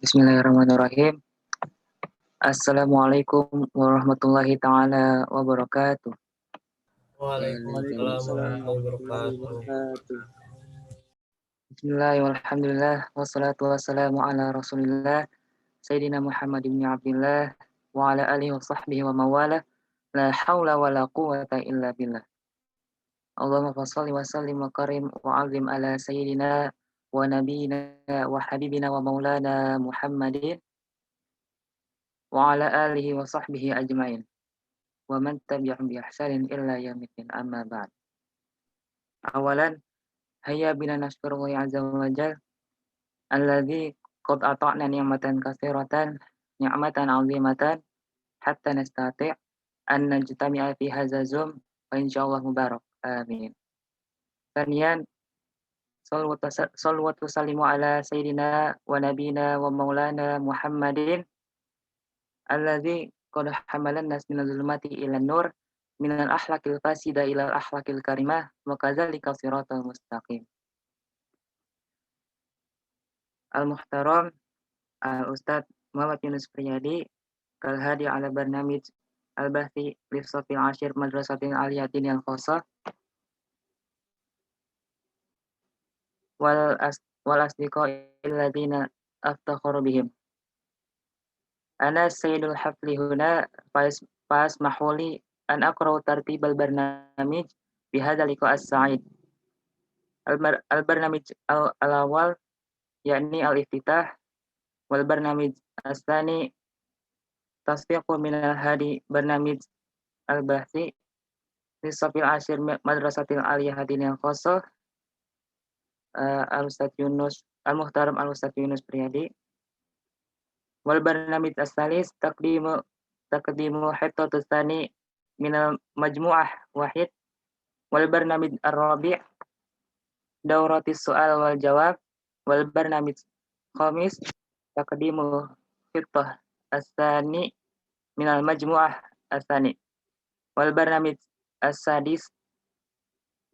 Bismillahirrahmanirrahim. Assalamualaikum warahmatullahi taala wabarakatuh. Waalaikumsalam Waalaikumsalam warahmatullahi warahmatullahi wabarakatuh. wabarakatuh. Bismillahirrahmanirrahim. Alhamdulillah wassalatu wassalamu ala Rasulillah Sayyidina Muhammad bin Abdullah wa ala alihi wa sahbihi wa mawala. La haula wa la quwwata illa billah. Allahumma fashalli wa sallim wa karim wa azim ala sayyidina wa nabiyina wa habibina wa maulana Muhammadin wa ala alihi wa sahbihi ajmain. Wa man tabi'ahum bi ihsanin illa yaumiddin, amma ba'd. Awalan, hayya bina nashkurullahi azza wa jal alladzi qad ata'na ni'matan katsiratan ni'matan 'azimatan hatta nastati' an najtami'a fi hadza Zoom wa insyaallah mubarak. Amin. Thaniyan, salawatu sallimu ala sayyidina wa nabiyina wa maulana Muhammadin alladzi qad hamalan nas minaz zulumati ilan nur minal akhlaqil fasida ilal akhlaqil karimah wa kadzalika siratal mustaqim. Al-Muhtaram Al-Ustadz Muhammad Yunus Priyadi Kal-Hadi ala Barnamij Al-Bahthi Lifsafil Ashir Madrasatin Aliyatin yang Khosah wal asdiqa illadina aftakharu bihim. Ana sayyidul hafli huna pas mahuli an aqra'u tartibal barnamij bihadha liqa as-sa'id. Al-barnamij al-awwal yakni al-iftitah wal barnamij as-tsani tasfiqu min al-hadi barnamij al-bahthi Lifsafil Ashir Madrasatil Aliyatin yang Khosah Al-Ustadz Yunus Al-Muhtaram Al-Ustadz Yunus Priyadi. Wal barnamij as-salis taqdimu hittatu tsani minal majmu'ah wahid. Wal barnamij ar-rabi' dauratis su'al wal jawab. Wal barnamij khamis taqdimu hittah as-tsani minal majmu'ah as-tsani. Wal barnamij as-sadis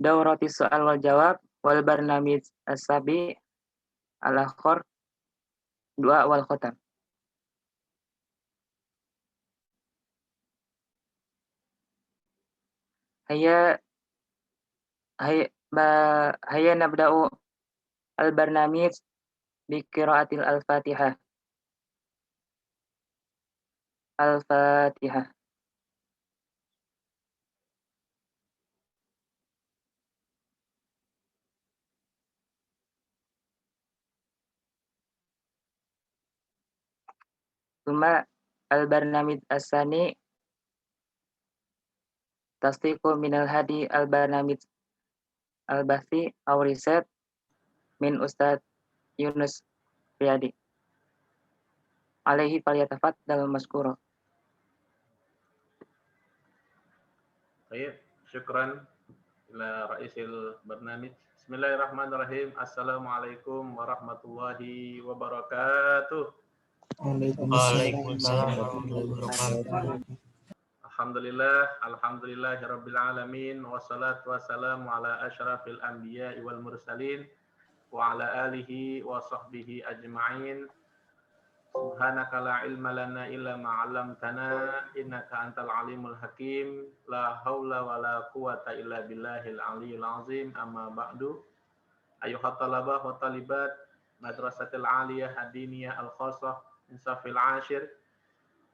dauratis su'al wal jawab. Wal barnamij as-sabi al-akhir du'a wal khatam. Hayya nabda'u al-barnamij bi qiraatil al-Fatihah. Al-Fatihah. Suma al-barnamij as-sani tasdiqu minal hadi al-barnamij al-bahthi aw riset min Ustadz Yunus Priyadi. Alaihi falyatafaddal maskura. Baik, syukran ila raisil barnamij. Bismillahirrahmanirrahim. Assalamualaikum warahmatullahi wabarakatuh. Waalaikumsalam warahmatullahi wabarakatuh. Alhamdulillahirabbil alamin wassalatu wassalamu ala asyrafil anbiya'i wal mursalin wa ala alihi wa sahbihi ajma'in. Subhanaka la ilma lana illa ma 'allamtana innaka antal alimul hakim. La haula wa la quwata illa billahil aliyil azim. Amma ba'du. Ayuhat talabah wa talibat Madrasatil Aliyah Ad-Diniyah Al-Khasah Insafil Ashir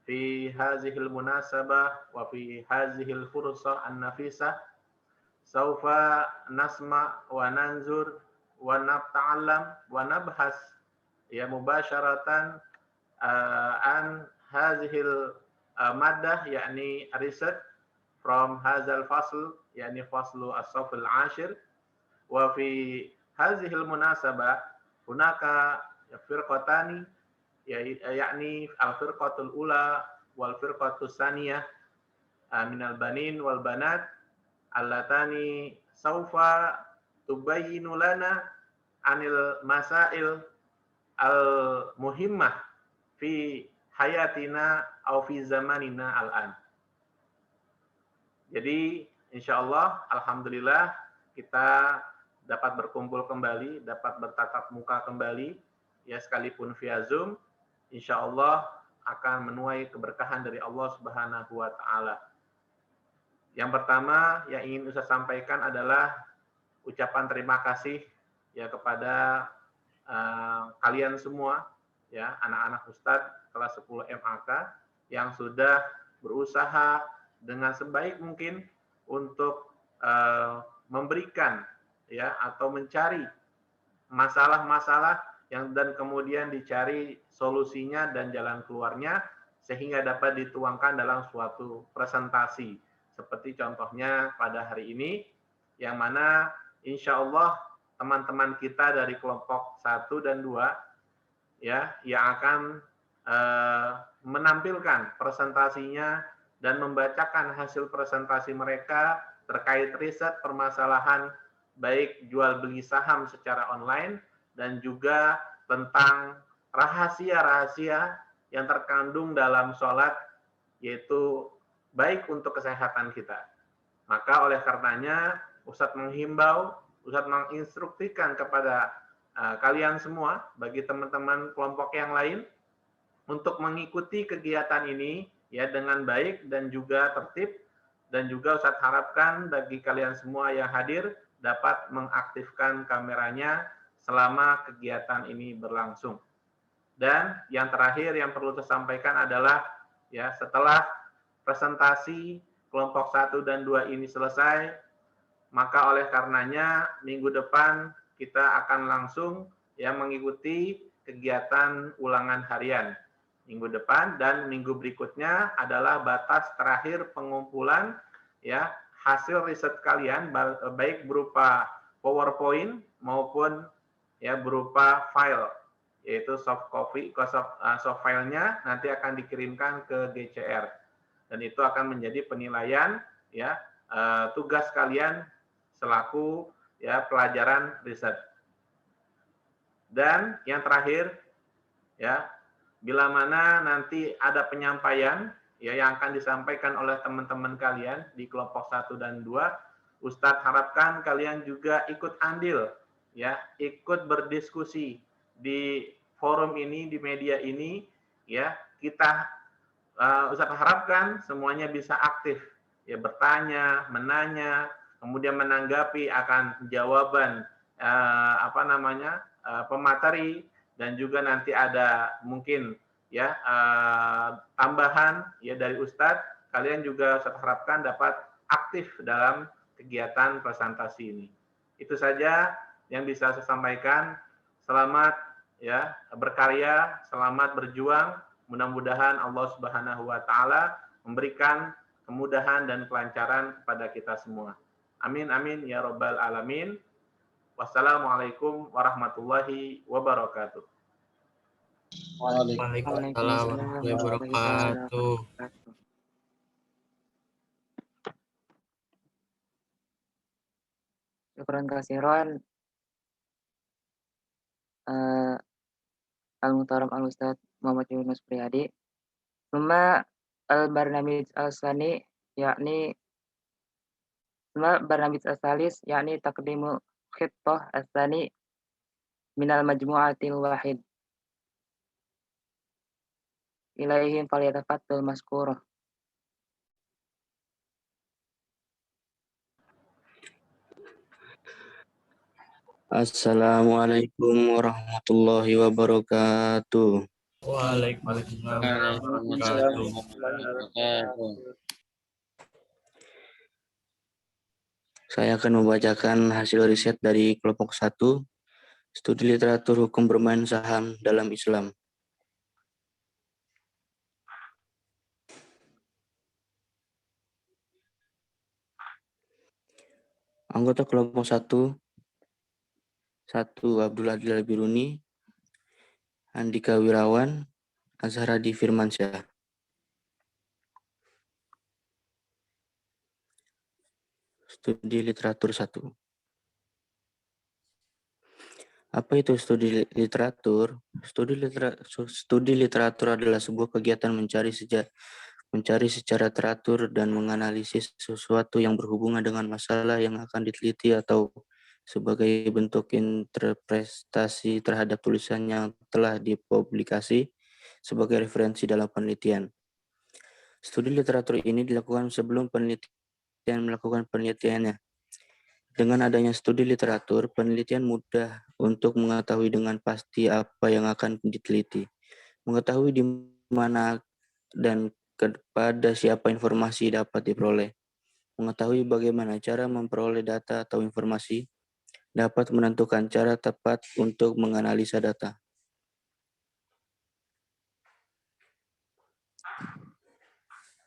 fi hazihil munasabah wa fi hazihil fursah an-nafisah saufa nasma wa nanzur wa nata'allam wa nabhas ya mubasharatan an hazihil maddah yakni research from hazal fasl yakni faslu as-safil ashir wa fi hazihil munasabah hunaka firqatani yakni al-firqatul ula wal firqatus saniyah minal banin wal banat allatani saufa tubayyinu lana anil masail al-muhimmah fi hayatina aw fi zamanina al-an. Jadi insyaallah alhamdulillah kita dapat berkumpul kembali, dapat bertatap muka kembali ya sekalipun via Zoom insya Allah akan menuai keberkahan dari Allah Subhanahu wa Ta'ala. Yang pertama yang ingin Ustaz sampaikan adalah ucapan terima kasih ya kepada kalian semua, ya anak-anak Ustadz kelas 10 MAK yang sudah berusaha dengan sebaik mungkin untuk memberikan ya atau mencari masalah-masalah dan kemudian dicari solusinya dan jalan keluarnya sehingga dapat dituangkan dalam suatu presentasi seperti contohnya pada hari ini yang mana insya Allah teman-teman kita dari kelompok 1 dan 2 ya yang akan menampilkan presentasinya dan membacakan hasil presentasi mereka terkait riset permasalahan baik jual beli saham secara online dan juga tentang rahasia-rahasia yang terkandung dalam sholat, yaitu baik untuk kesehatan kita. Maka oleh karenanya, Ustadz menghimbau, Ustadz menginstruksikan kepada kalian semua, bagi teman-teman kelompok yang lain, untuk mengikuti kegiatan ini ya dengan baik dan juga tertib, dan juga Ustadz harapkan bagi kalian semua yang hadir dapat mengaktifkan kameranya selama kegiatan ini berlangsung. Dan yang terakhir yang perlu saya sampaikan adalah ya setelah presentasi kelompok 1 dan 2 ini selesai, maka oleh karenanya minggu depan kita akan langsung ya mengikuti kegiatan ulangan harian minggu depan, dan minggu berikutnya adalah batas terakhir pengumpulan ya hasil riset kalian baik berupa PowerPoint maupun ya berupa file, yaitu soft filenya nanti akan dikirimkan ke GCR dan itu akan menjadi penilaian ya tugas kalian selaku ya pelajaran riset. Dan yang terakhir ya bila mana nanti ada penyampaian ya yang akan disampaikan oleh teman-teman kalian di kelompok 1 dan 2, Ustadz harapkan kalian juga ikut andil ya, ikut berdiskusi di forum ini, di media ini ya. Kita Ustadz harapkan semuanya bisa aktif ya, bertanya, menanya, kemudian menanggapi akan jawaban pemateri, dan juga nanti ada mungkin ya tambahan ya dari Ustadz. Kalian juga Ustadz harapkan dapat aktif dalam kegiatan presentasi ini. Itu saja yang bisa saya sampaikan. Selamat ya berkarya, selamat berjuang. Mudah-mudahan Allah Subhanahu wa Ta'ala memberikan kemudahan dan kelancaran kepada kita semua. Amin amin ya rabbal alamin. Wassalamualaikum warahmatullahi wabarakatuh. Waalaikumsalam warahmatullahi wabarakatuh. Syukran kasiran Al-Muhtaram Al-Ustadz Muhammad Yunus Priyadi. Summa al-barnamij al-sani yakni summa barnamij al-salis yakni taqdimu khittah al-sani minal majmu'atil wahid ilaihim falyatafaddal maskurah. Assalamualaikum warahmatullahi wabarakatuh. Waalaikumsalam warahmatullahi wabarakatuh. Saya akan membacakan hasil riset dari kelompok 1, studi literatur hukum bermain saham dalam Islam. Anggota kelompok 1 Abdul Adil Al-Biruni, Andika Wirawan, Azharadi Firmansyah. Studi literatur 1. Apa itu studi literatur? Studi literatur adalah sebuah kegiatan mencari secara teratur dan menganalisis sesuatu yang berhubungan dengan masalah yang akan diteliti atau sebagai bentuk interpretasi terhadap tulisan yang telah dipublikasi sebagai referensi dalam penelitian. Studi literatur ini dilakukan sebelum penelitian melakukan penelitiannya. Dengan adanya studi literatur, penelitian mudah untuk mengetahui dengan pasti apa yang akan diteliti, mengetahui di mana dan kepada siapa informasi dapat diperoleh, mengetahui bagaimana cara memperoleh data atau informasi, dapat menentukan cara tepat untuk menganalisa data.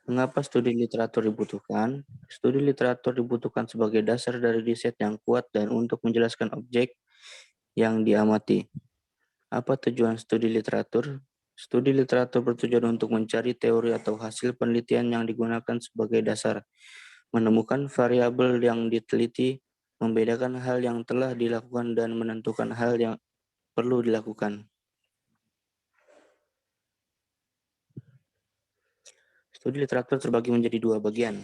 Mengapa studi literatur dibutuhkan? Studi literatur dibutuhkan sebagai dasar dari riset yang kuat dan untuk menjelaskan objek yang diamati. Apa tujuan studi literatur? Studi literatur bertujuan untuk mencari teori atau hasil penelitian yang digunakan sebagai dasar, menemukan variabel yang diteliti, membedakan hal yang telah dilakukan dan menentukan hal yang perlu dilakukan. Studi literatur terbagi menjadi dua bagian.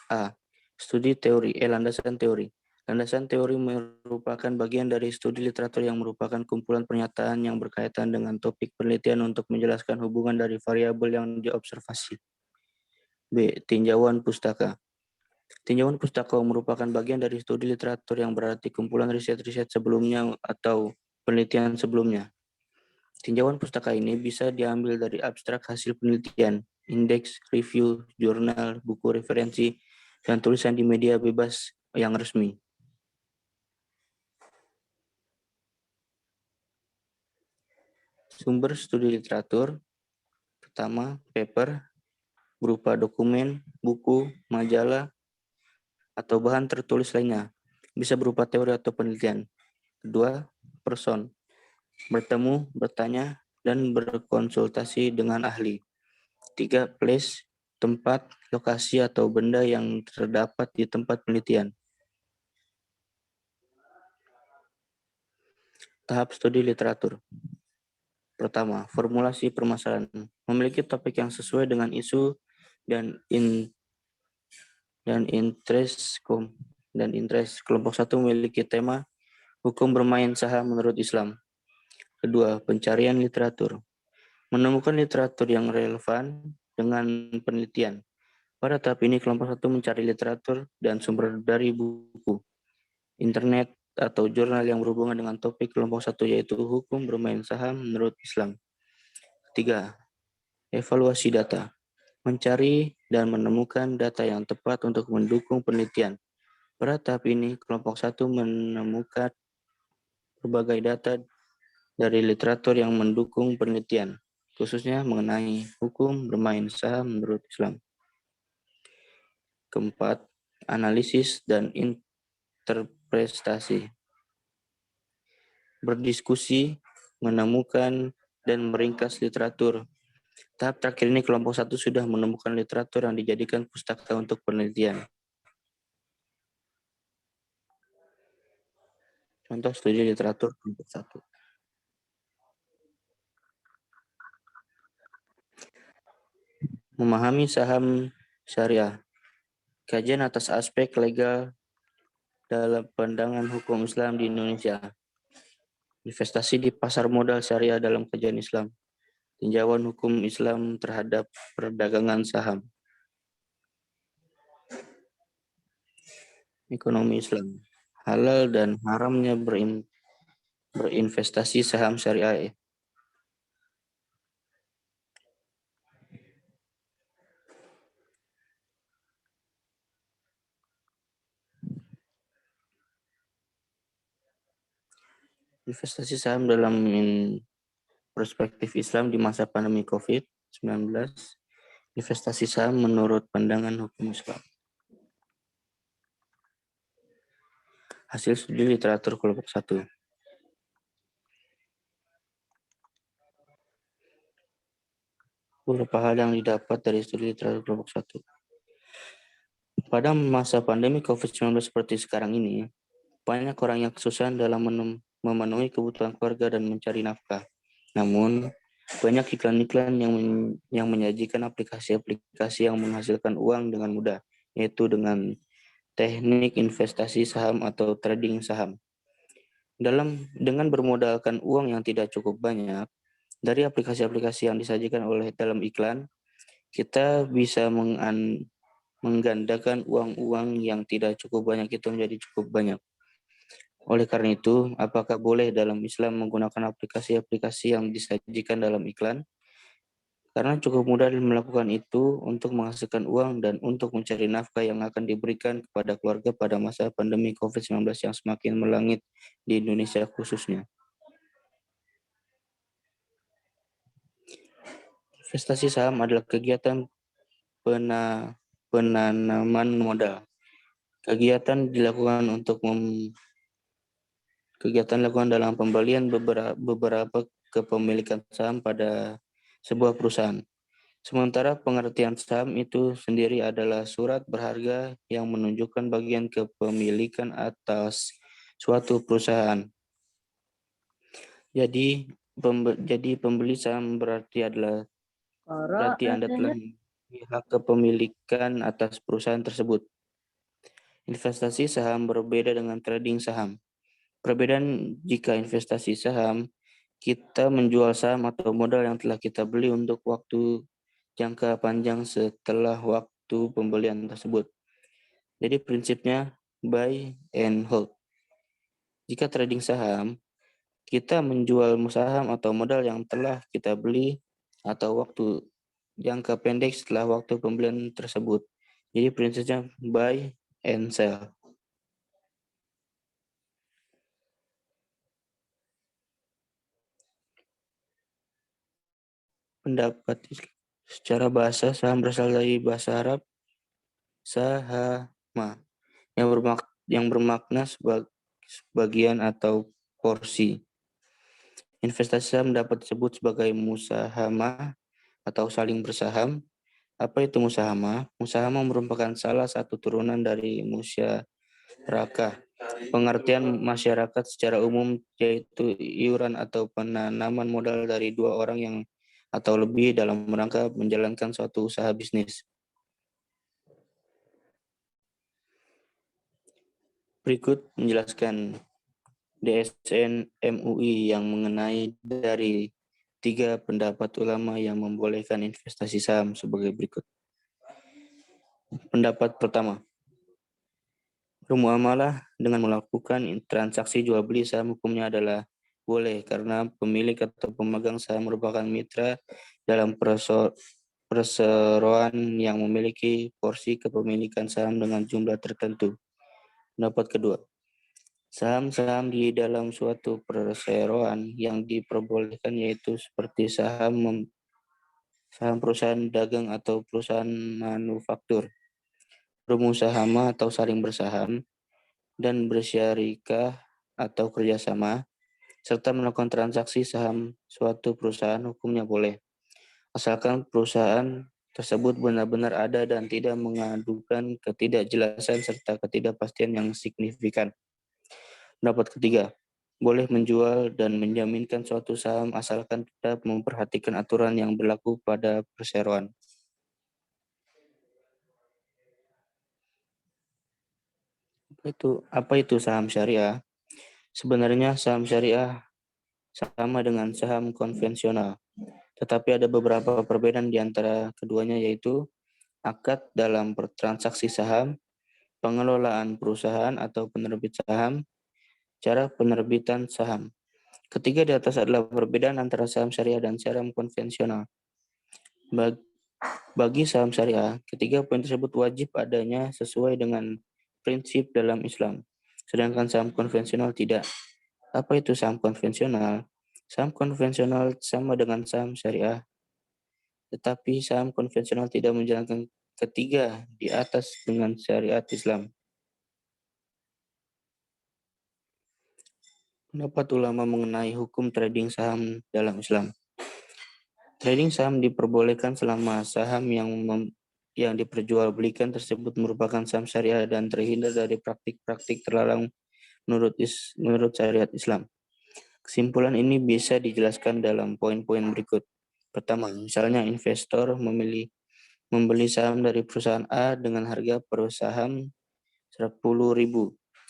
A. Studi teori, landasan teori. Landasan teori merupakan bagian dari studi literatur yang merupakan kumpulan pernyataan yang berkaitan dengan topik penelitian untuk menjelaskan hubungan dari variabel yang diobservasi. B. Tinjauan pustaka. Tinjauan pustaka merupakan bagian dari studi literatur yang berarti kumpulan riset-riset sebelumnya atau penelitian sebelumnya. Tinjauan pustaka ini bisa diambil dari abstrak hasil penelitian, indeks, review, jurnal, buku referensi, dan tulisan di media bebas yang resmi. Sumber studi literatur, pertama, paper, berupa dokumen, buku, majalah, atau bahan tertulis lainnya, bisa berupa teori atau penelitian. Kedua, person, bertemu, bertanya, dan berkonsultasi dengan ahli. Tiga, place, tempat, lokasi, atau benda yang terdapat di tempat penelitian. Tahap studi literatur. Pertama, formulasi permasalahan. Memiliki topik yang sesuai dengan isu dan interest kelompok 1 memiliki tema hukum bermain saham menurut Islam. Kedua, pencarian literatur. Menemukan literatur yang relevan dengan penelitian. Pada tahap ini, kelompok 1 mencari literatur dan sumber dari buku, internet, atau jurnal yang berhubungan dengan topik kelompok 1, yaitu hukum bermain saham menurut Islam. Ketiga, evaluasi data. Mencari dan menemukan data yang tepat untuk mendukung penelitian. Pada tahap ini, kelompok 1 menemukan berbagai data dari literatur yang mendukung penelitian, khususnya mengenai hukum bermain saham menurut Islam. Keempat, analisis dan interpretasi. Berdiskusi, menemukan, dan meringkas literatur. Tahap terakhir ini kelompok 1 sudah menemukan literatur yang dijadikan pustaka untuk penelitian. Contoh studi literatur kelompok 1. Memahami saham syariah. Kajian atas aspek legal dalam pandangan hukum Islam di Indonesia. Investasi di pasar modal syariah dalam kajian Islam. Tinjauan hukum Islam terhadap perdagangan saham. Ekonomi Islam. Halal dan haramnya berinvestasi saham syariah. Investasi saham dalam perspektif Islam di masa pandemi COVID-19. Investasi saham menurut pandangan hukum Islam. Hasil studi literatur kelompok 1. Beberapa hal yang didapat dari studi literatur kelompok 1. Pada masa pandemi COVID-19 seperti sekarang ini, banyak orang yang kesusahan dalam memenuhi kebutuhan keluarga dan mencari nafkah. Namun, banyak iklan-iklan yang menyajikan aplikasi-aplikasi yang menghasilkan uang dengan mudah, yaitu dengan teknik investasi saham atau trading saham. Dengan bermodalkan uang yang tidak cukup banyak, Dari aplikasi-aplikasi yang disajikan oleh dalam iklan, kita bisa menggandakan uang-uang yang tidak cukup banyak itu menjadi cukup banyak. Oleh karena itu, apakah boleh dalam Islam menggunakan aplikasi-aplikasi yang disajikan dalam iklan? Karena cukup mudah melakukan itu untuk menghasilkan uang dan untuk mencari nafkah yang akan diberikan kepada keluarga pada masa pandemi COVID-19 yang semakin melangit di Indonesia khususnya. Investasi saham adalah kegiatan penanaman modal. Kegiatan dilakukan dalam pembelian beberapa kepemilikan saham pada sebuah perusahaan. Sementara pengertian saham itu sendiri adalah surat berharga yang menunjukkan bagian kepemilikan atas suatu perusahaan. Jadi pembeli saham berarti Anda telah memiliki hak kepemilikan atas perusahaan tersebut. Investasi saham berbeda dengan trading saham. Perbedaan jika investasi saham, kita menjual saham atau modal yang telah kita beli untuk waktu jangka panjang setelah waktu pembelian tersebut. Jadi prinsipnya buy and hold. Jika trading saham, kita menjual saham atau modal yang telah kita beli atau waktu jangka pendek setelah waktu pembelian tersebut. Jadi prinsipnya buy and sell. Pendapat secara bahasa, saham berasal dari bahasa Arab sahama yang bermakna sebagian atau porsi. Investasi saham dapat disebut sebagai musahamah atau saling bersaham. Apa itu musahamah? Musahamah merupakan salah satu turunan dari musyarakah. Pengertian masyarakat secara umum yaitu iuran atau penanaman modal dari dua orang yang atau lebih dalam rangka menjalankan suatu usaha bisnis. Berikut menjelaskan DSN MUI yang mengenai dari 3 pendapat ulama yang membolehkan investasi saham sebagai berikut. Pendapat pertama, bermuamalah dengan melakukan transaksi jual beli saham hukumnya adalah boleh karena pemilik atau pemegang saham merupakan mitra dalam perseroan yang memiliki porsi kepemilikan saham dengan jumlah tertentu. Pendapat kedua, saham-saham di dalam suatu perseroan yang diperbolehkan yaitu seperti saham perusahaan dagang atau perusahaan manufaktur, bermusyawarah atau saling bersaham, dan bersyarikah atau kerjasama, serta melakukan transaksi saham suatu perusahaan hukumnya boleh, asalkan perusahaan tersebut benar-benar ada dan tidak mengadukan ketidakjelasan serta ketidakpastian yang signifikan. Pendapat ketiga, boleh menjual dan menjaminkan suatu saham asalkan tetap memperhatikan aturan yang berlaku pada perseroan. Apa itu saham syariah? Sebenarnya saham syariah sama dengan saham konvensional, tetapi ada beberapa perbedaan di antara keduanya yaitu akad dalam transaksi saham, pengelolaan perusahaan atau penerbit saham, cara penerbitan saham. Ketiga di atas adalah perbedaan antara saham syariah dan saham konvensional. Bagi saham syariah, ketiga poin tersebut wajib adanya sesuai dengan prinsip dalam Islam. Sedangkan saham konvensional tidak. Apa itu saham konvensional? Saham konvensional sama dengan saham syariah, tetapi saham konvensional tidak menjalankan ketiga di atas dengan syariat Islam. Pendapat ulama mengenai hukum trading saham dalam Islam. Trading saham diperbolehkan selama saham yang diperjualbelikan tersebut merupakan saham syariah dan terhindar dari praktik-praktik terlarang menurut syariat Islam. Kesimpulan ini bisa dijelaskan dalam poin-poin berikut. Pertama, misalnya investor membeli saham dari perusahaan A dengan harga per saham 10.000,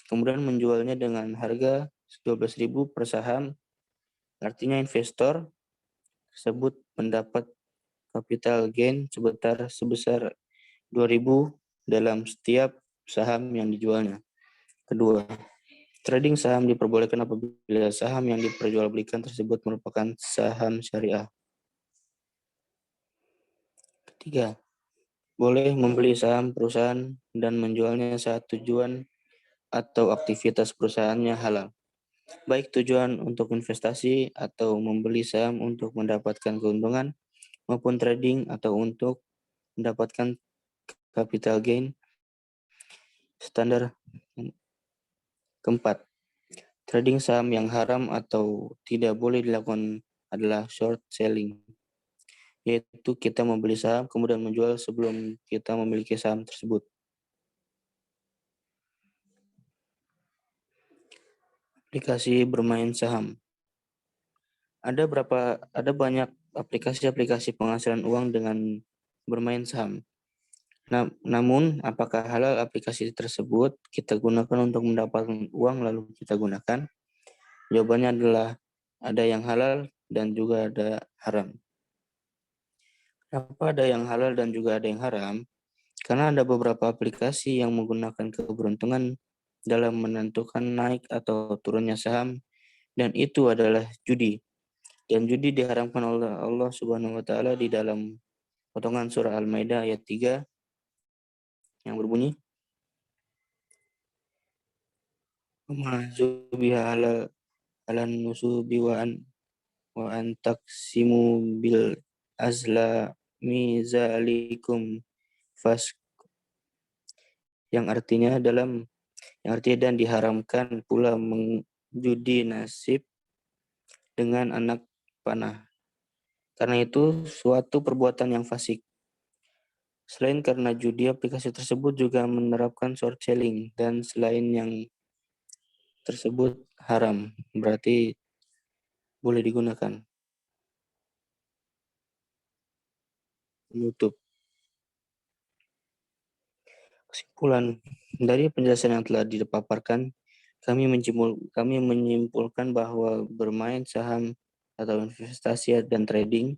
kemudian menjualnya dengan harga 12.000 per saham. Artinya investor tersebut mendapat capital gain sebesar 2.000 dalam setiap saham yang dijualnya. Kedua, trading saham diperbolehkan apabila saham yang diperjualbelikan tersebut merupakan saham syariah. Ketiga, boleh membeli saham perusahaan dan menjualnya saat tujuan atau aktivitas perusahaannya halal, baik tujuan untuk investasi atau membeli saham untuk mendapatkan keuntungan maupun trading atau untuk mendapatkan capital gain. Standar keempat, trading saham yang haram atau tidak boleh dilakukan adalah short selling, yaitu kita membeli saham kemudian menjual sebelum kita memiliki saham tersebut. Aplikasi bermain saham. Ada banyak aplikasi-aplikasi penghasilan uang dengan bermain saham. Namun, apakah halal aplikasi tersebut kita gunakan untuk mendapatkan uang lalu kita gunakan? Jawabannya adalah ada yang halal dan juga ada haram. Kenapa ada yang halal dan juga ada yang haram? Karena ada beberapa aplikasi yang menggunakan keberuntungan dalam menentukan naik atau turunnya saham, dan itu adalah judi. Dan judi diharamkan oleh Allah Subhanahu wa taala di dalam potongan surah Al-Maidah ayat 3 yang berbunyi, "Ma zubiha alan nusubi wa an taqsimu bil azlami zalikum fas", yang artinya dan diharamkan pula menjudi nasib dengan anak panah. Karena itu suatu perbuatan yang fasik. Selain karena judi, aplikasi tersebut juga menerapkan short selling, dan selain yang tersebut haram, berarti boleh digunakan. Menutup. Kesimpulan dari penjelasan yang telah dipaparkan, kami menyimpulkan bahwa bermain saham atau investasi dan trading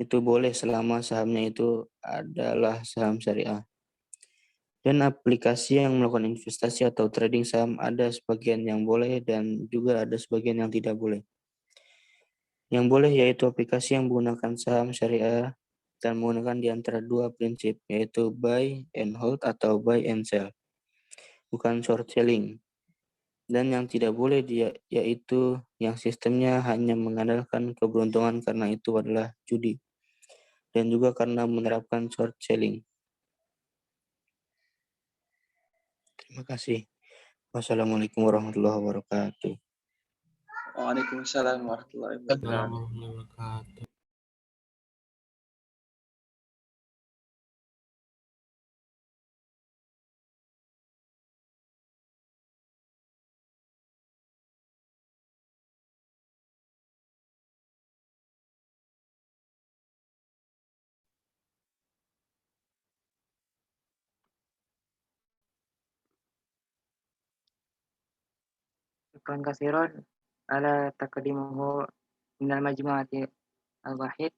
itu boleh selama sahamnya itu adalah saham syariah. Dan aplikasi yang melakukan investasi atau trading saham ada sebagian yang boleh dan juga ada sebagian yang tidak boleh. Yang boleh yaitu aplikasi yang menggunakan saham syariah dan menggunakan di antara dua prinsip, yaitu buy and hold atau buy and sell, bukan short selling. Dan yang tidak boleh yaitu yang sistemnya hanya mengandalkan keberuntungan karena itu adalah judi, dan juga karena menerapkan short selling. Terima kasih. Wassalamualaikum warahmatullahi wabarakatuh. Waalaikumsalam warahmatullahi wabarakatuh. Warahmatullahi wabarakatuh. Syukran kasiron ala taqdimuhu minal majmu'ati al-wahid.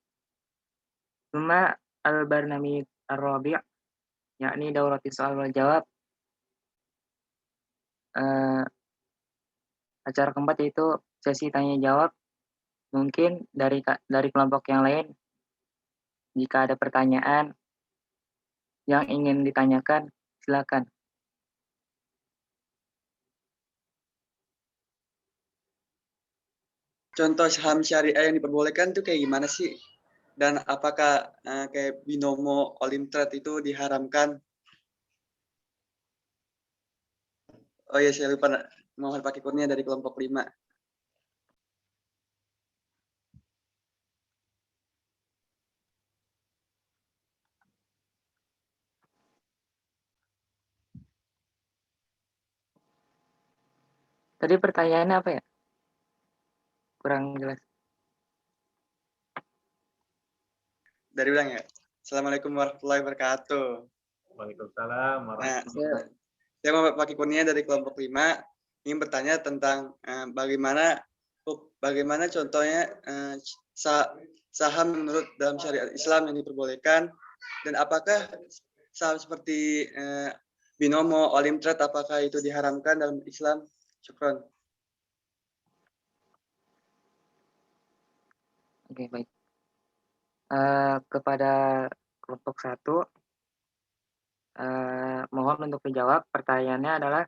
Thumma al-barnamij ar-rabi', yakni daurati soal wal jawab. Acara keempat yaitu sesi tanya jawab. Mungkin dari kelompok yang lain, jika ada pertanyaan yang ingin ditanyakan, silakan. Contoh saham syariah yang diperbolehkan itu kayak gimana sih? Dan apakah kayak binomo Olimtrade itu diharamkan? Oh iya, saya lupa, Muhammad Fakih Kurnia dari kelompok 5. Tadi pertanyaannya apa ya? Kurang jelas. Dari ulang ya. Assalamualaikum warahmatullahi wabarakatuh. Waalaikumsalam warahmatullahi Saya Muhammad Fakih Kurnia dari kelompok 5 ingin bertanya tentang bagaimana contohnya saham menurut dalam syariat Islam yang diperbolehkan, dan apakah saham seperti binomo, all trade, apakah itu diharamkan dalam Islam? Syukron. Oke, baik. Kepada kelompok 1, mohon untuk dijawab. Pertanyaannya adalah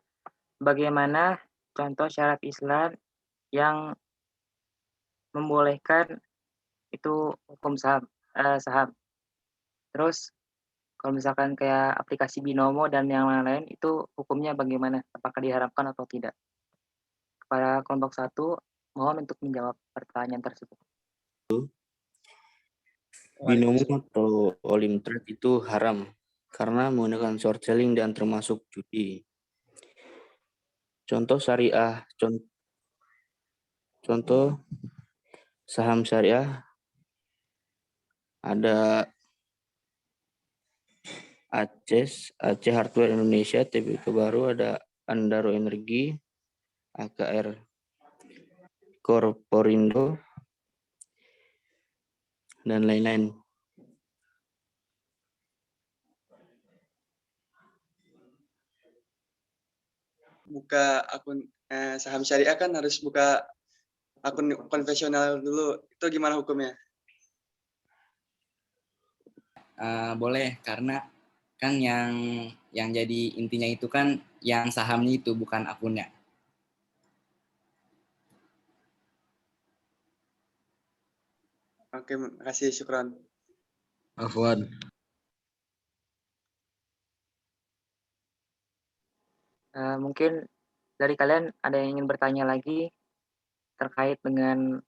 bagaimana contoh syarat Islam yang membolehkan itu hukum saham. Terus kalau misalkan kayak aplikasi binomo dan yang lain-lain itu hukumnya bagaimana? Apakah diharamkan atau tidak? Kepada kelompok 1, mohon untuk menjawab pertanyaan tersebut. Binomo atau all trade itu haram karena menggunakan short selling dan termasuk judi. Contoh syariah, contoh saham syariah ada Aceh Hardware Indonesia, Tbk Baru, ada Andaro Energi, AKR Korporindo, dan lain-lain. Buka akun saham syariah kan harus buka akun konvensional dulu. Itu gimana hukumnya? Boleh, karena kan yang jadi intinya itu kan yang sahamnya itu, bukan akunnya. Oke, makasih, syukron. Afwan. Mungkin dari kalian ada yang ingin bertanya lagi terkait dengan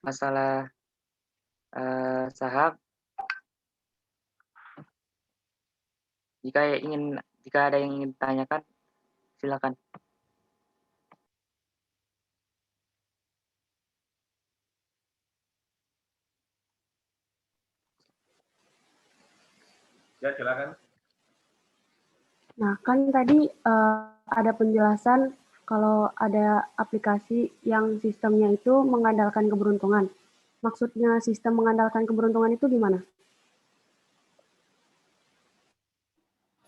masalah saham? Jika ada yang ingin ditanyakan, silakan. Ya, silakan. Nah, kan tadi ada penjelasan kalau ada aplikasi yang sistemnya itu mengandalkan keberuntungan. Maksudnya sistem mengandalkan keberuntungan itu gimana?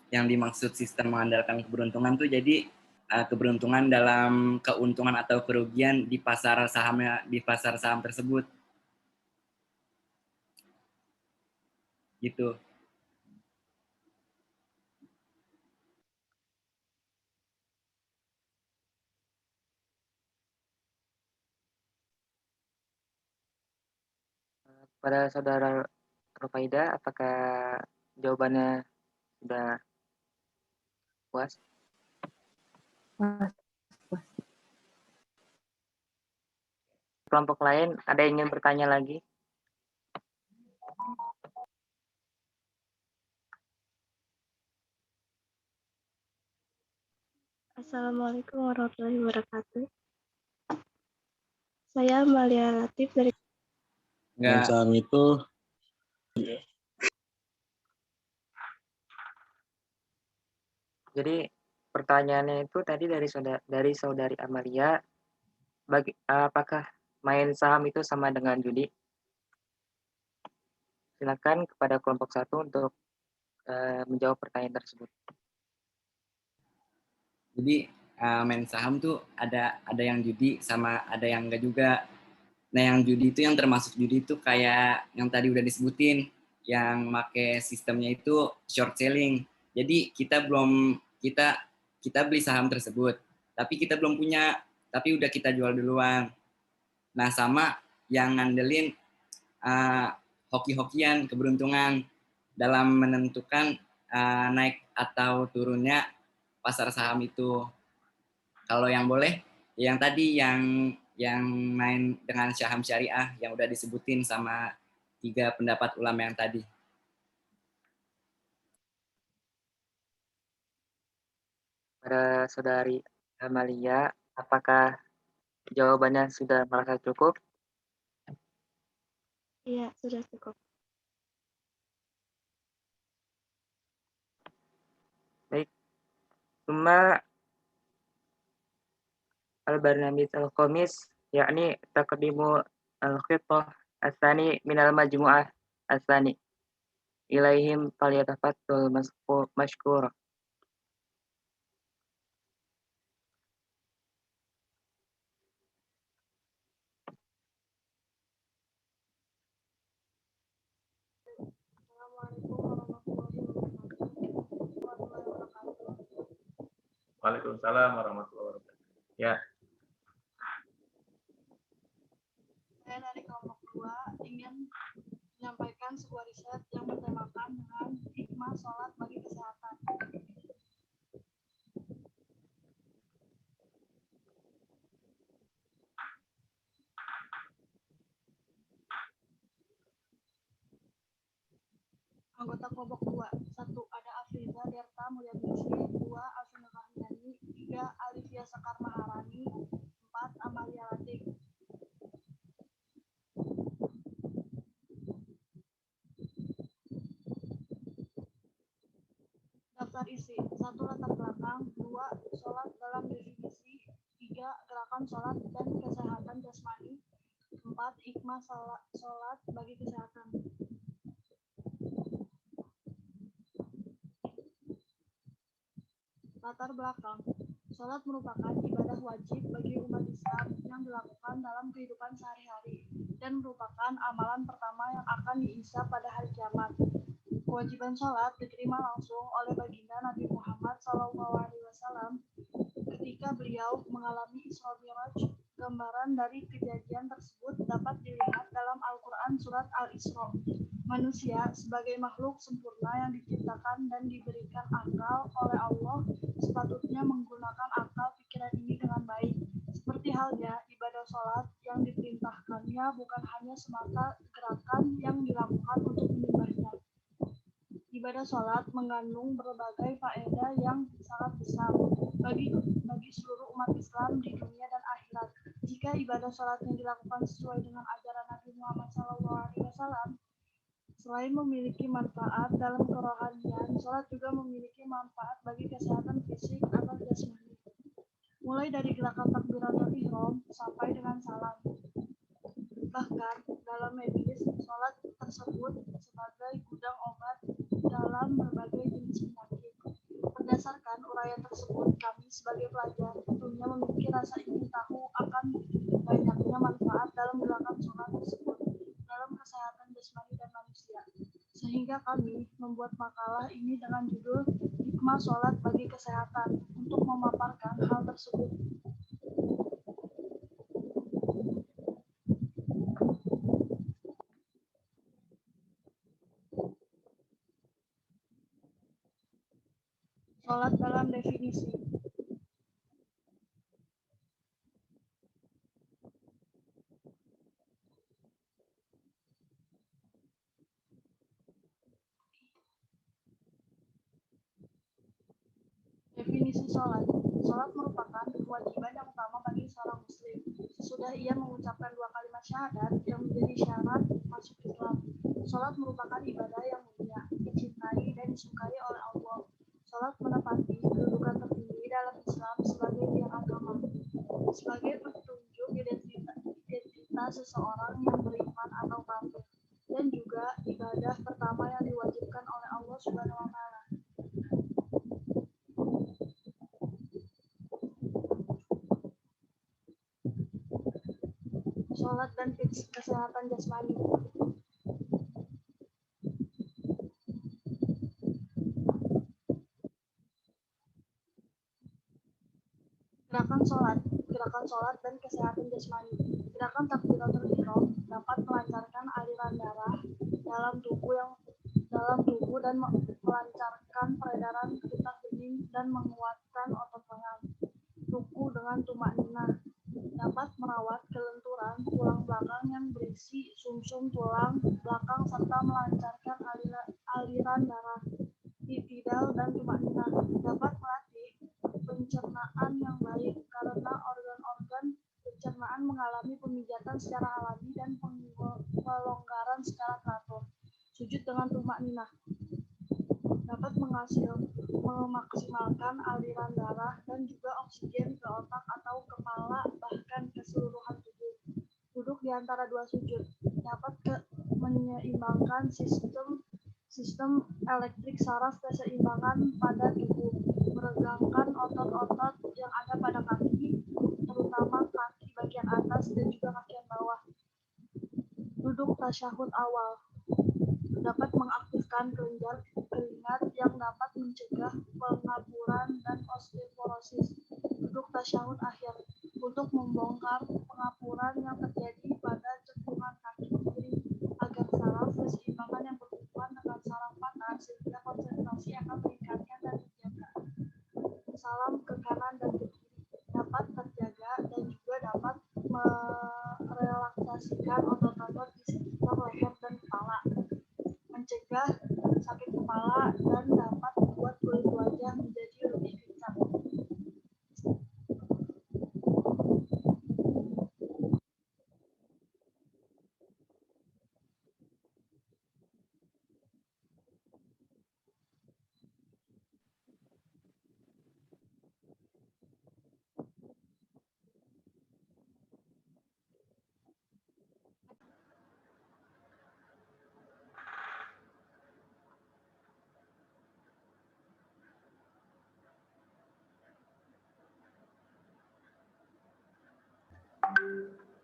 Yang dimaksud sistem mengandalkan keberuntungan tuh jadi keberuntungan dalam keuntungan atau kerugian di pasar saham tersebut. Gitu. Pada saudara Rufaida, apakah jawabannya sudah puas? Kelompok lain, ada yang ingin bertanya lagi? Assalamualaikum warahmatullahi wabarakatuh. Saya Amalia Latif dari Enggak. Saham itu Jadi pertanyaannya itu tadi dari saudari Amalia, apakah main saham itu sama dengan judi? Silakan kepada kelompok 1 untuk menjawab pertanyaan tersebut. Jadi main saham tuh ada yang judi sama ada yang enggak juga. Nah, yang judi itu yang termasuk judi itu kayak yang tadi udah disebutin, yang make sistemnya itu short selling. Jadi kita beli saham tersebut, tapi kita belum punya, tapi udah kita jual duluan. Nah, sama yang ngandelin hoki-hokian, keberuntungan dalam menentukan naik atau turunnya pasar saham itu. Kalau yang boleh, yang tadi yang main dengan saham syariah yang udah disebutin sama 3 pendapat ulama yang tadi. Pada saudari Amalia, apakah jawabannya sudah merasa cukup? Iya, sudah cukup. Baik. Cuma al-barnamij al-khamis yakni taqdimu al-khitah Asani minal majmu'ah asani ilaihim falyatafaddal mashkur. Waalaikumsalam warahmatullahi wabarakatuh. Ya, Saya dari kelompok 2 ingin menyampaikan sebuah riset yang bertemakan dengan hikmah sholat bagi kesehatan. Anggota kelompok 2, 1. Ada Afriza Derta Mulyadisi, 2. Alvin Rahmiani, 3. Alivia Sekar Maharani, 4. Amalia Latif. Daftar isi: 1. Latar belakang, 2. Sholat dalam definisi, 3. Gerakan sholat dan kesehatan jasmani, 4. Hikmah sholat bagi kesehatan. Latar belakang: sholat merupakan ibadah wajib bagi umat Islam yang dilakukan dalam kehidupan sehari-hari dan merupakan amalan pertama yang akan dihisab pada hari kiamat. Kewajiban sholat diterima langsung oleh baginda Nabi Muhammad SAW ketika beliau mengalami Isra Mi'raj. Gambaran dari kejadian tersebut dapat dilihat dalam Al-Quran Surat Al-Isra. Manusia sebagai makhluk sempurna yang diciptakan dan diberikan akal oleh Allah sepatutnya menggunakan akal pikiran ini dengan baik. Seperti halnya ibadah sholat yang diperintahkannya bukan hanya semata gerakan yang dilakukan untuk menyembahnya. Ibadah sholat mengandung berbagai faedah yang sangat besar bagi seluruh umat Islam di dunia dan akhirat. Jika ibadah sholatnya dilakukan sesuai dengan ajaran Nabi Muhammad SAW, selain memiliki manfaat dalam kerohanian, sholat juga memiliki manfaat bagi kesehatan fisik atau jasmani. Mulai dari gerakan takbiratul ihram sampai dengan salam. Bahkan dalam medis, sholat tersebut sebagai gudang obat dalam berbagai jenis penyakit. Berdasarkan uraian tersebut, kami sebagai pelajar tentunya memiliki rasa ingin tahu akan banyaknya manfaat dalam gerakan sholat tersebut dalam kesehatan jasmani dan manusia. Sehingga kami membuat makalah ini dengan judul Hikmah Sholat bagi Kesehatan untuk memaparkan hal tersebut. Sholat dalam definisi. Definisi sholat. Sholat merupakan kewajiban yang utama bagi seorang muslim. Sesudah ia mengucapkan 2 kalimat syahadat yang menjadi syarat masuk Islam. Sholat merupakan ibadah yang mulia, dicintai dan disukai oleh Allah. Sholat menepati kedudukan tertinggi dalam Islam sebagai tiang agama, sebagai petunjuk identitas seseorang yang beriman atau kafir, dan juga ibadah pertama yang diwajibkan oleh Allah Subhanahu wa Ta'ala. Sholat dan kesehatan jasmani. Gerakan sholat dan kesehatan jasmani. Gerakan takbiratul ihram dapat melancarkan aliran darah dalam tubuh dan melancarkan peredaran getah bening dan menguatkan otot lengan. Ruku dengan tumakninah dapat merawat kelenturan tulang belakang yang berisi sumsum tulang belakang serta melancarkan aliran darah. I'tidal dan tumakninah dapat melatih pencernaan yang baik karena organ-organ pencernaan mengalami pemijatan secara alami dan pelonggaran secara teratur. Sujud dengan tumakninah dapat memaksimalkan aliran darah dan juga oksigen ke otak atau kepala bahkan keseluruhan tubuh. Duduk di antara dua sujud, dapat menyeimbangkan sistem elektrik saraf keseimbangan pada tubuh, meregangkan otot-otot yang ada pada kaki, terutama kaki bagian atas dan juga bagian bawah. Duduk tasyahud awal dapat mengaktifkan kelenjar keringat yang dapat mencegah pengapuran dan osteoporosis. Duduk tasyahud akhir untuk membongkar pengapuran yang terjadi pada cekungan kaki kiri agar saraf keseimbangan yang berhubungan dengan saraf mata sehingga konsentrasi akan meningkatkan dan terjaga. Salam ke kanan dan ke kiri dapat terjaga dan juga dapat merelaksasikan otot-otot di sekitar leher dan kepala, mencegah sakit kepala dan dapat membuat kulit wajah menjadi lebih kencang.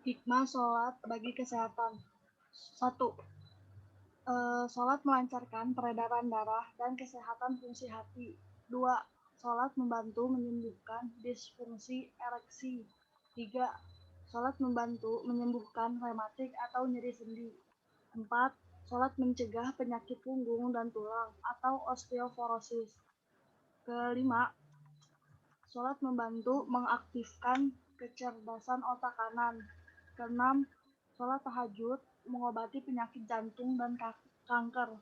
Hikmah sholat bagi kesehatan. 1. Sholat melancarkan peredaran darah dan kesehatan fungsi hati. 2. Sholat membantu menyembuhkan disfungsi ereksi. 3. Sholat membantu menyembuhkan rematik atau nyeri sendi. 4. Sholat mencegah penyakit punggung dan tulang atau osteoporosis. Kelima, sholat membantu mengaktifkan kecerdasan otak kanan. Keenam, sholat tahajud mengobati penyakit jantung dan kanker.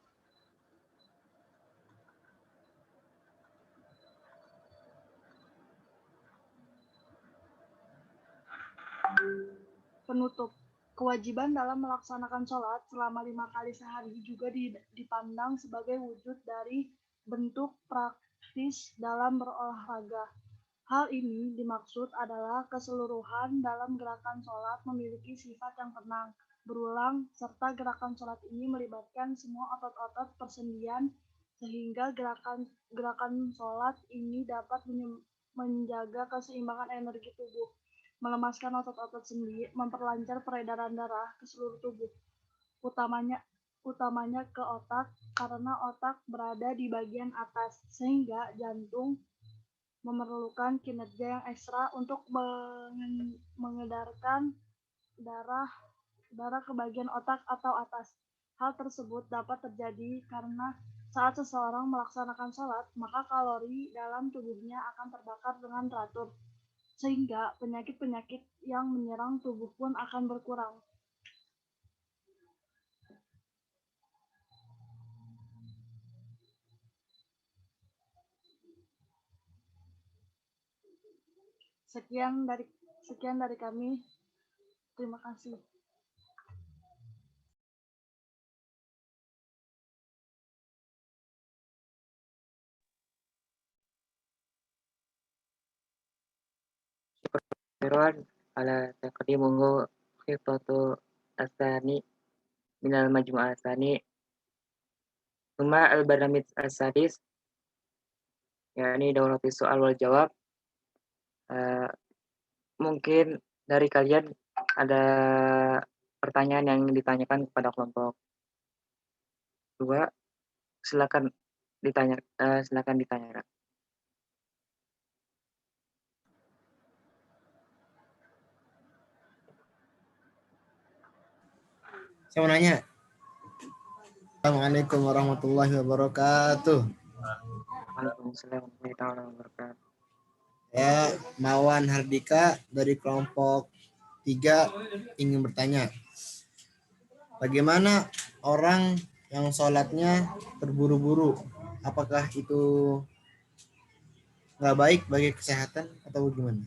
Penutup, kewajiban dalam melaksanakan sholat selama 5 kali sehari juga dipandang sebagai wujud dari bentuk praktis dalam berolahraga. Hal ini dimaksud adalah keseluruhan dalam gerakan sholat memiliki sifat yang tenang, berulang, serta gerakan sholat ini melibatkan semua otot-otot persendian sehingga gerakan sholat ini dapat menjaga keseimbangan energi tubuh, melemaskan otot-otot sendi, memperlancar peredaran darah ke seluruh tubuh, utamanya ke otak karena otak berada di bagian atas sehingga jantung memerlukan kinerja yang ekstra untuk mengedarkan darah ke bagian otak atau atas. Hal tersebut dapat terjadi karena saat seseorang melaksanakan sholat, maka kalori dalam tubuhnya akan terbakar dengan teratur, sehingga penyakit-penyakit yang menyerang tubuh pun akan berkurang. Sekian dari kami. Terima kasih. Syukran ala taqdimuhu khifatu asani minal majmu'ah asani Thumma al-barnamij as-sadis yakni daurati soal wal jawab. Mungkin dari kalian ada pertanyaan yang ingin ditanyakan kepada kelompok 2, silakan ditanyakan. Saya mau nanya. Assalamualaikum warahmatullahi wabarakatuh. Waalaikumsalam warahmatullahi wabarakatuh. Ya, Mawan Hardika dari kelompok 3 ingin bertanya. Bagaimana orang yang sholatnya terburu-buru? Apakah itu nggak baik bagi kesehatan atau gimana?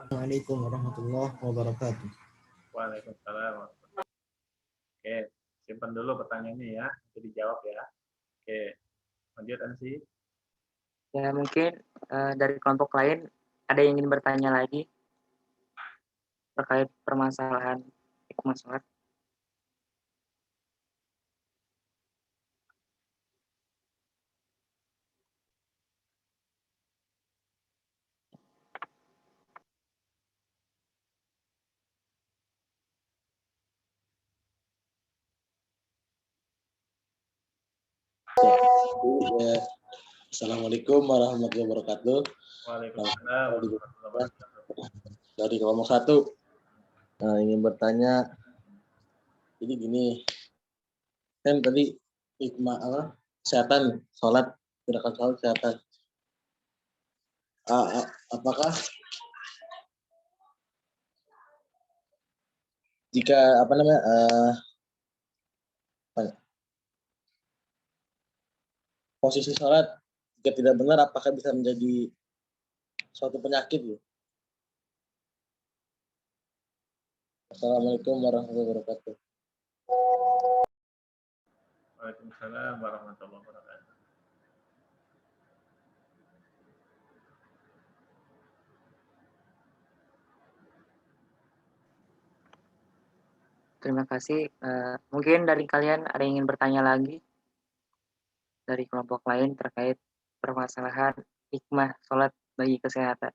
Assalamualaikum warahmatullahi wabarakatuh. Waalaikumsalam. Oke, simpan dulu pertanyaannya ya, itu dijawab ya. Oke, lanjut Ansi. Ya mungkin dari kelompok lain ada yang ingin bertanya lagi terkait permasalahan hikmah sholat. Ya, Assalamualaikum warahmatullahi wabarakatuh. Waalaikumsalam warahmatullahi wabarakatuh. Dari kelompok 1, ingin bertanya, jadi gini, kan tadi hikmah kesehatan, sholat, gerakan sholat kesehatan. Apakah jika posisi sholat jika tidak benar, apakah bisa menjadi suatu penyakit? Assalamualaikum warahmatullahi wabarakatuh. Waalaikumsalam warahmatullahi wabarakatuh. Terima kasih. Mungkin dari kalian ada yang ingin bertanya lagi dari kelompok lain terkait permasalahan hikmah sholat bagi kesehatan.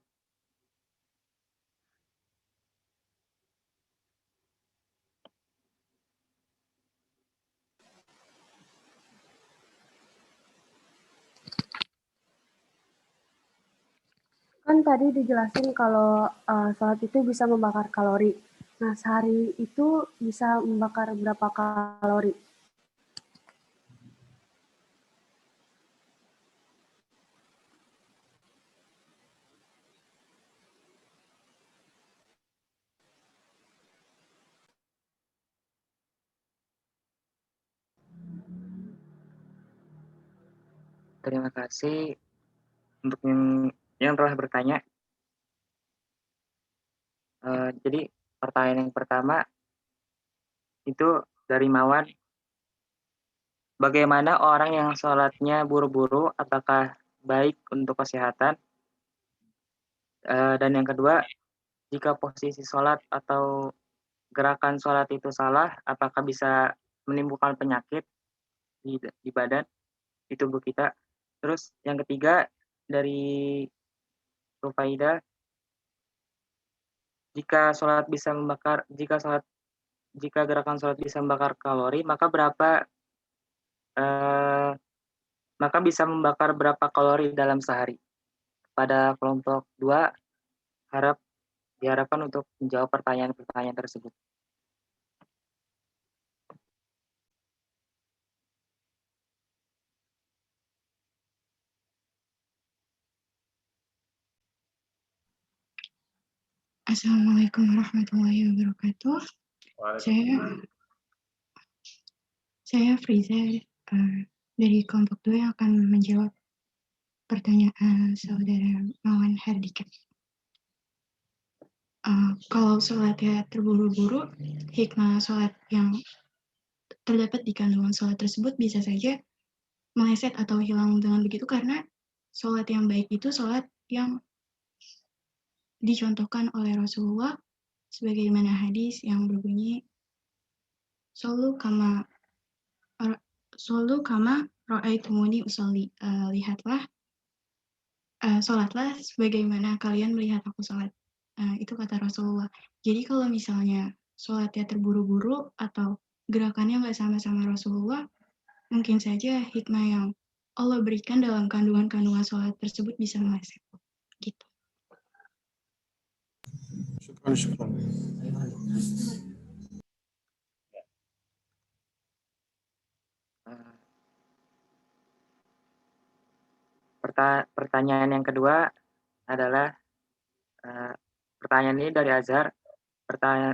Kan tadi dijelasin kalau sholat itu bisa membakar kalori. Nah, sehari itu bisa membakar berapa kalori? Terima kasih untuk yang telah bertanya. Jadi pertanyaan yang pertama itu dari Mawan, bagaimana orang yang sholatnya buru-buru, apakah baik untuk kesehatan? Dan yang kedua, jika posisi sholat atau gerakan sholat itu salah, apakah bisa menimbulkan penyakit di badan, di tubuh kita? Terus yang ketiga dari Rufaida, jika gerakan sholat bisa membakar kalori, maka bisa membakar berapa kalori dalam sehari? Pada kelompok 2 diharapkan untuk menjawab pertanyaan-pertanyaan tersebut. Assalamualaikum warahmatullahi wabarakatuh. Saya Friza dari kelompok 2 yang akan menjawab pertanyaan saudara Mawan Hardika. Kalau sholatnya terburu-buru, hikmah sholat yang terdapat di kandungan sholat tersebut bisa saja meleset atau hilang dengan begitu, karena sholat yang baik itu sholat yang dicontohkan oleh Rasulullah sebagaimana hadis yang berbunyi Sallu kama ra'aitumuni usolli, sholatlah sebagaimana kalian melihat aku sholat. Itu kata Rasulullah. Jadi kalau misalnya sholatnya terburu-buru atau gerakannya nggak sama-sama Rasulullah, mungkin saja hikmah yang Allah berikan dalam kandungan-kandungan sholat tersebut bisa meleset. Gitu. Syukran. Pertanyaan yang kedua adalah pertanyaan ini dari Azhar.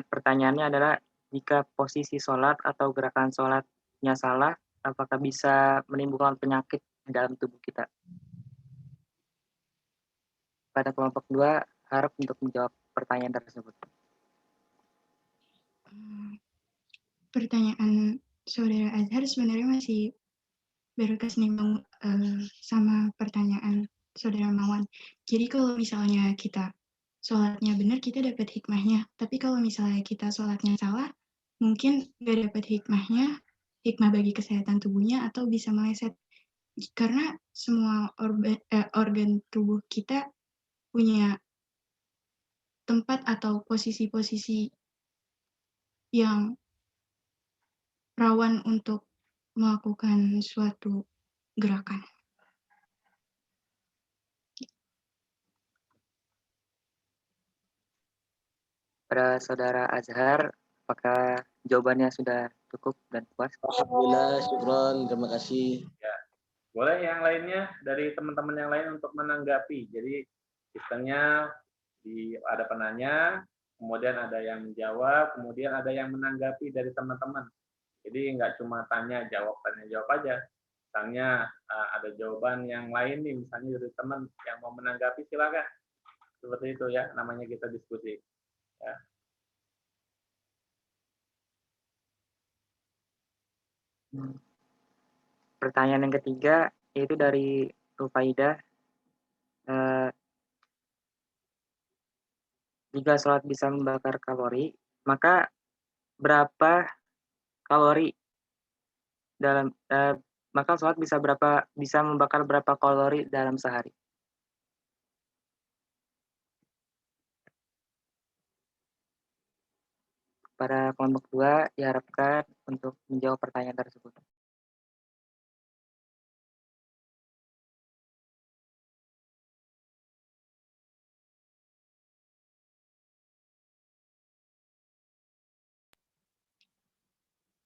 Pertanyaannya adalah, jika posisi sholat atau gerakan sholatnya salah, apakah bisa menimbulkan penyakit di dalam tubuh kita? Pada kelompok 2 harap untuk menjawab pertanyaan tersebut. Pertanyaan saudara Azhar sebenarnya masih berkesinambung sama pertanyaan saudara Mawan. Jadi kalau misalnya kita sholatnya benar, kita dapat hikmahnya. Tapi kalau misalnya kita sholatnya salah, mungkin nggak dapat hikmah bagi kesehatan tubuhnya, atau bisa meleset. Karena semua organ tubuh kita punya tempat atau posisi-posisi yang rawan untuk melakukan suatu gerakan. Pada Saudara Azhar, apakah jawabannya sudah cukup dan puas? Alhamdulillah, syukron, terima kasih. Ya, boleh yang lainnya dari teman-teman yang lain untuk menanggapi. Jadi sistemnya ada penanya, kemudian ada yang menjawab, kemudian ada yang menanggapi dari teman-teman. Jadi nggak cuma tanya jawab aja. Misalnya ada jawaban yang lain nih, misalnya dari teman yang mau menanggapi, silakan. Seperti itu ya, namanya kita diskusi. Ya. Pertanyaan yang ketiga yaitu dari Rufaidah. Jika sholat bisa membakar kalori, maka berapa kalori dalam maka sholat bisa membakar berapa kalori dalam sehari? Pada kelompok 2 diharapkan untuk menjawab pertanyaan tersebut.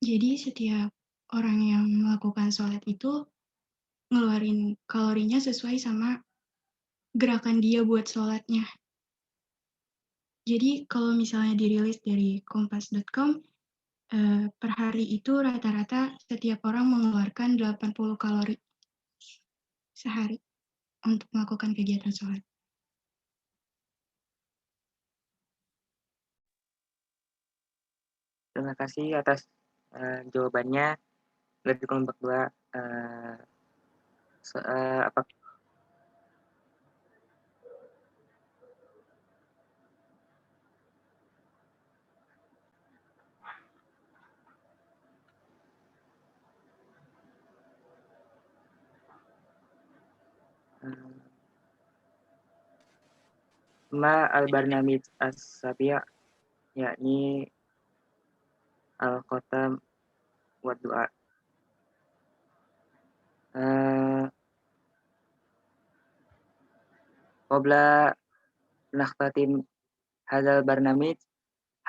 Jadi setiap orang yang melakukan sholat itu ngeluarin kalorinya sesuai sama gerakan dia buat sholatnya. Jadi kalau misalnya dirilis dari kompas.com, per hari itu rata-rata setiap orang mengeluarkan 80 kalori sehari untuk melakukan kegiatan sholat. Terima kasih atas jawabannya dari kelompok 2. Ma al-barnamij as-sabi', yakni al-khatam wa du'a. Qabla nakhtatim hadzal barnamij,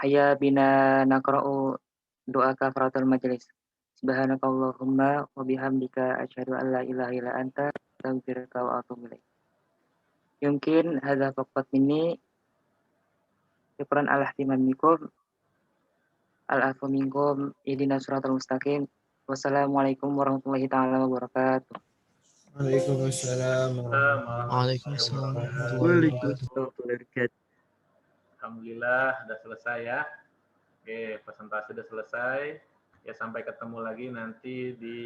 hayya bina naqra'u doa kafaratul majlis. Subhanakallahumma wa bihamdika asyhadu an la ilaha illa anta astaghfiruka wa atubu ilaik. Yumkin hadza faqat minni. Syukran ala ihtimamikum. Al-afu minkum, ihdinas siratal mustaqim. Wassalamualaikum warahmatullahi taala wabarakatuh. Waalaikumsalam. Waalaikumsalam. Alhamdulillah sudah selesai ya. Oke, presentasi sudah selesai. Ya, sampai ketemu lagi nanti di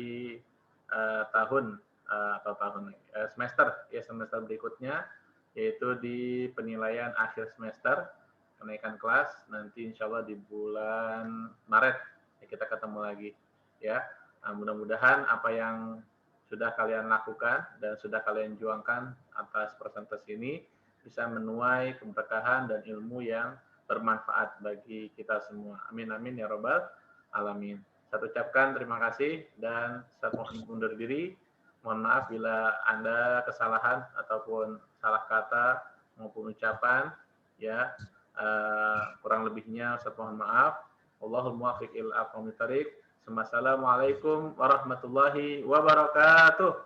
semester berikutnya, yaitu di penilaian akhir semester, kenaikan kelas nanti insya Allah di bulan Maret ya, kita ketemu lagi ya. Mudah-mudahan apa yang sudah kalian lakukan dan sudah kalian juangkan atas presentasi ini bisa menuai keberkahan dan ilmu yang bermanfaat bagi kita semua. Amin amin ya robbal alamin. Saya ucapkan terima kasih dan saya mohon undur diri. Mohon maaf bila Anda kesalahan ataupun salah kata maupun ucapan ya. Kurang lebihnya saya mohon maaf. Allahul muwaffiq ila aqwamit thariq. Assalamualaikum warahmatullahi wabarakatuh.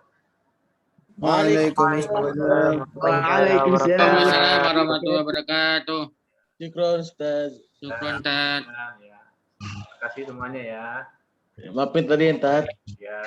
Waalaikumsalam warahmatullahi wabarakatuh. Syukron, Ustaz. Syukron, Tad. Terima kasih semuanya ya. Maafin tadi, Tad. Ya.